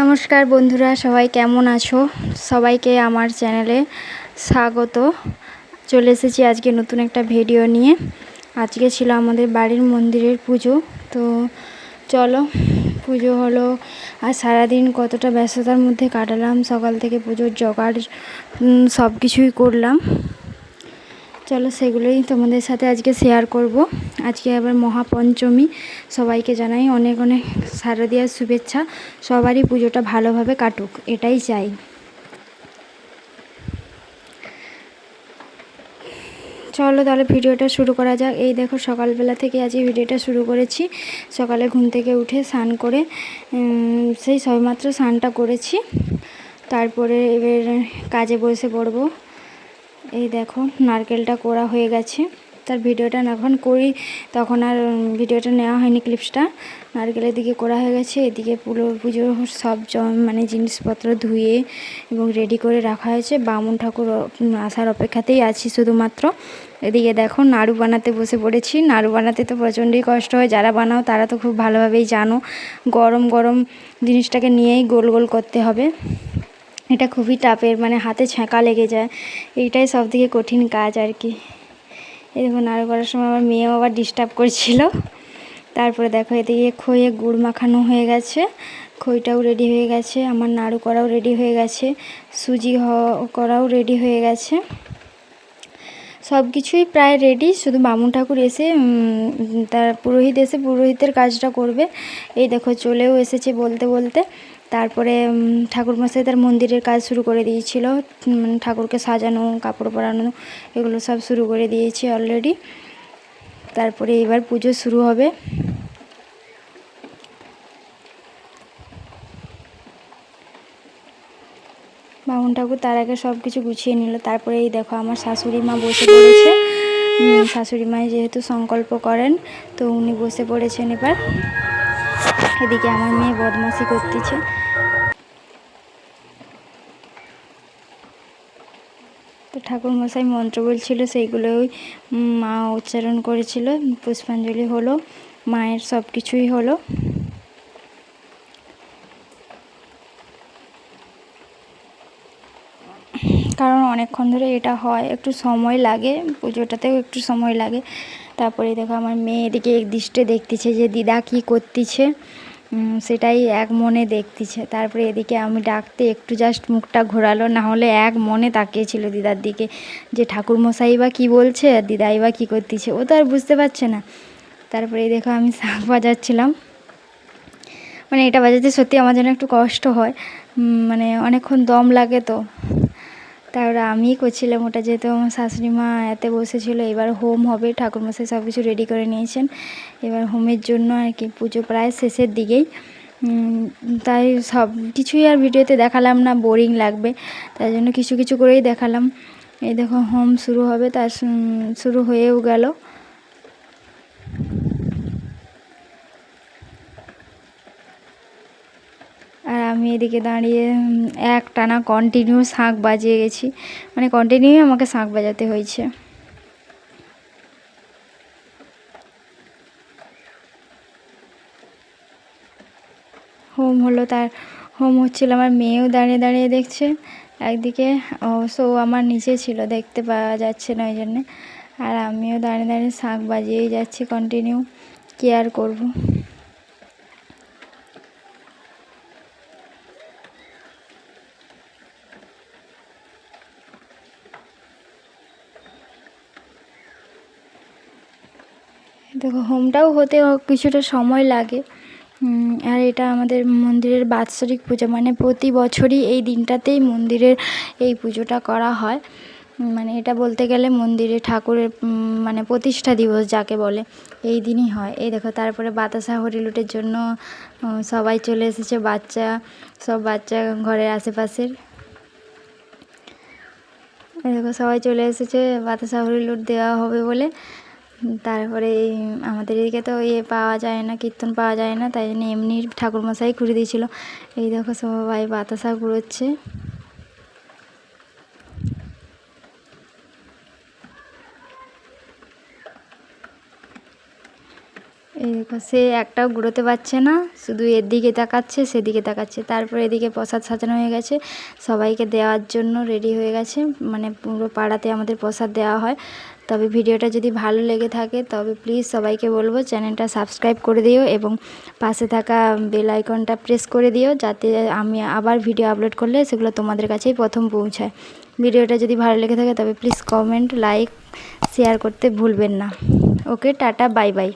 নমস্কার বন্ধুরা, সবাই কেমন আছো? সবাইকে আমার চ্যানেলে স্বাগত। চলে এসেছি আজকে নতুন একটা ভিডিও নিয়ে। আজকে ছিল আমাদের বাড়ির মন্দিরের পুজো। তো চলো, পুজো হলো আর সারাদিন কতটা ব্যস্ততার মধ্যে কাটালাম। সকাল থেকে পুজোর জোগাড় সব কিছুই করলাম। চলো সেগুলোই তোমাদের সাথে আজকে শেয়ার করব। আজকে আবার মহাপঞ্চমী, সবাইকে জানাই অনেক অনেক শারদীয়ার শুভেচ্ছা। সবারই পুজোটা ভালোভাবে কাটুক, এটাই চাই। চলো তাহলে ভিডিওটা শুরু করা যাক। এই দেখো, সকালবেলা থেকে আজকে ভিডিওটা শুরু করেছি। সকালে ঘুম থেকে উঠে স্নান করে সেই সবেমাত্র স্নানটা করেছি। তারপরে এবার কাজে বসে পড়বো। এই দেখো, নারকেলটা কোড়া হয়ে গেছে। তার ভিডিওটা যখন করি তখন আর ভিডিওটা নেওয়া হয়নি, ক্লিপসটা। নারকেলের দিকে কোড়া হয়ে গেছে। এদিকে পুজোর সব জিনিসপত্র ধুয়ে এবং রেডি করে রাখা হয়েছে। বামুন ঠাকুর আসার অপেক্ষাতেই আছি শুধুমাত্র। এদিকে দেখো, নাড়ু বানাতে বসে পড়েছি। নাড়ু বানাতে তো প্রচণ্ডই কষ্ট হয়, যারা বানাও তারা তো খুব ভালোভাবেই জানো। গরম গরম জিনিসটাকে নিয়েই গোল গোল করতে হবে। এটা খুবই টাফের, মানে হাতে ছ্যাঁকা লেগে যায়। এইটাই সবথেকে কঠিন কাজ আর কি। এই দেখো, নাড়ু করার সময় আমার মেয়েও আবার ডিস্টার্ব করছিল। তারপরে দেখো, এদিকে খইয়ে গুড় মাখানো হয়ে গেছে, খইটাও রেডি হয়ে গেছে, আমার নাড়ু করাও রেডি হয়ে গেছে, সুজি করাও রেডি হয়ে গেছে। সব কিছুই প্রায় রেডি, শুধু বামুন ঠাকুর এসে তার পুরোহিত এসে পুরোহিতের কাজটা করবে। এই দেখো, চলেও এসেছে বলতে বলতে। তারপরে ঠাকুরমশাই তার মন্দিরের কাজ শুরু করে দিয়েছিল। ঠাকুরকে সাজানো, কাপড় পরানো, এগুলো সব শুরু করে দিয়েছে অলরেডি। তারপরে এবার পুজো শুরু হবে। বামুন ঠাকুর তার আগে সব কিছু গুছিয়ে নিল। তারপরে এই দেখো, আমার শাশুড়ি মা বসে পড়েছে। শাশুড়ি মাই যেহেতু সংকল্প করেন, তো উনি বসে পড়েছেন এবার। এদিকে আমার মেয়ে বদমাশি করতেছে। তো ঠাকুরমশাই মন্ত্র বলছিল, সেইগুলোই মা উচ্চারণ করেছিল। পুষ্পাঞ্জলি হলো, মায়ের সব কিছুই হলো। কারণ অনেকক্ষণ ধরে এটা হয়, একটু সময় লাগে, পুজোটাতেও একটু সময় লাগে। তারপরে দেখো, আমার মেয়ে এদিকে এক দৃষ্টে দেখতেছে যে দিদা কি করতেছে, সেটাই এক মনে দেখতেছে। তারপরে এদিকে আমি ডাকতে একটু জাস্ট মুখটা ঘোরালো, না হলে এক মনে তাকিয়েছিল দিদার দিকে, যে ঠাকুরমশাই বা কী বলছে আর দিদাই বা কী করতেছে, ও তো আর বুঝতে পারছে না। তারপরে দেখো, আমি শাঁখ বাজাচ্ছিলাম। মানে এটা বাজাতে সত্যি আমার জন্য একটু কষ্ট হয়, মানে অনেকক্ষণ দম লাগে তো। তারপরে আমিই করছিলাম ওটা, যেহেতু আমার শাশুড়ি মা এতে বসেছিল। এবার হোম হবে, ঠাকুরমশাই সব কিছু রেডি করে নিয়েছেন। এবার হোমের জন্য আর কি, পুজো প্রায় শেষের দিকেই। তাই সব কিছুই আর ভিডিওতে দেখালাম না, বোরিং লাগবে। তাই জন্য কিছু কিছু করেই দেখালাম। এই দেখো, হোম শুরু হবে, তার শুরু হয়েও গেল। আর আমি এদিকে দাঁড়িয়ে একটানা কন্টিনিউ শাঁখ বাজিয়ে গেছি, মানে কন্টিনিউ আমাকে শাঁখ বাজাতে হয়েছে। হোম হলো, তার হোম হচ্ছিল। আমার মেয়েও দাঁড়িয়ে দাঁড়িয়ে দেখছে একদিকে, অবশ্য ও আমার নিচে ছিল, দেখতে পাওয়া যাচ্ছে না ওই জন্যে। আর আমিও দাঁড়িয়ে দাঁড়িয়ে শাঁখ বাজিয়েই যাচ্ছি কন্টিনিউ, কি আর করবো। দেখো, হোমটাও হতে কিছুটা সময় লাগে। আর এটা আমাদের মন্দিরের বাৎসরিক পুজো, মানে প্রতি বছরই এই দিনটাতেই মন্দিরের এই পুজোটা করা হয়। মানে এটা বলতে গেলে মন্দিরে ঠাকুরের মানে প্রতিষ্ঠা দিবস যাকে বলে, এই দিনই হয়। এই দেখো, তারপরে বাতাসা হরিলুটের জন্য সবাই চলে এসেছে, সব বাচ্চা ঘরের আশেপাশের। এই দেখো, সবাই চলে এসেছে বাতাসা হরিলুট দেওয়া হবে বলে। তারপরে আমাদের এদিকে তো পাওয়া যায় না, কীর্তন পাওয়া যায় না, তাই জন্য এমনি ঠাকুরমশাই ঘুরে দিয়েছিল। এই দেখো, সবাই বাতাসা ঘুরোচ্ছে। এই দেখো সে একটাও ঘুরোতে পারছে না, শুধু এদিকে তাকাচ্ছে সেদিকে তাকাচ্ছে। তারপর এদিকে প্রসাদ সাজানো হয়ে গেছে, সবাইকে দেওয়ার জন্য রেডি হয়ে গেছে, মানে পুরো পাড়াতে আমাদের প্রসাদ দেওয়া হয়। তবে ভিডিওটা যদি ভালো লেগে থাকে তবে প্লিজ সবাইকে বলবো চ্যানেলটা সাবস্ক্রাইব করে দিও এবং পাশে থাকা বেল আইকনটা প্রেস করে দিও, যাতে আমি আবার ভিডিও আপলোড করলে সেগুলো তোমাদের কাছেই প্রথম পৌঁছায়। ভিডিওটা যদি ভালো লেগে থাকে তবে প্লিজ কমেন্ট, লাইক, শেয়ার করতে ভুলবেন না। ওকে, টাটা, বাই বাই।